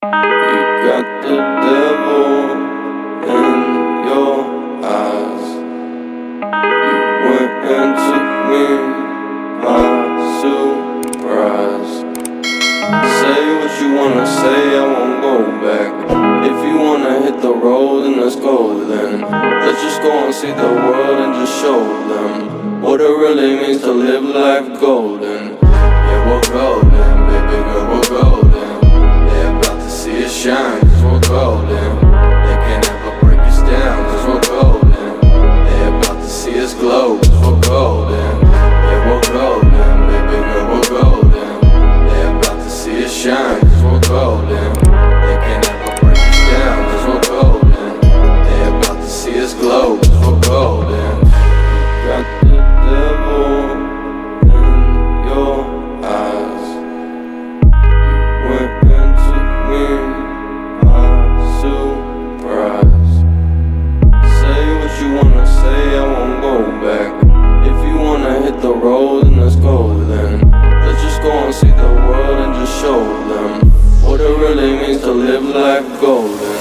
You got the devil in your eyes. You went and took me by surprise. Say what you wanna say, I won't go back. If you wanna hit the road, then let's go then. Let's just go and see the world and just show them what it really means to live life golden. Yeah, we're golden, baby girl, we're golden. They're about to see us shine, cause we're golden. They can't ever break us down, cause we're golden. They're about to see us glow, cause we're golden. Yeah, we're golden, baby girl, we're golden. They're about to see us shine, cause we're golden. They can't ever break us down, cause we're golden. They're about to see us glow, cause we're golden. Got the devil in your eyes. You went and took me by surprise. Say what you wanna say, I won't go back. If you wanna hit the road, then let's go then. Let's just go and see the world and just show them what it really means to live life golden.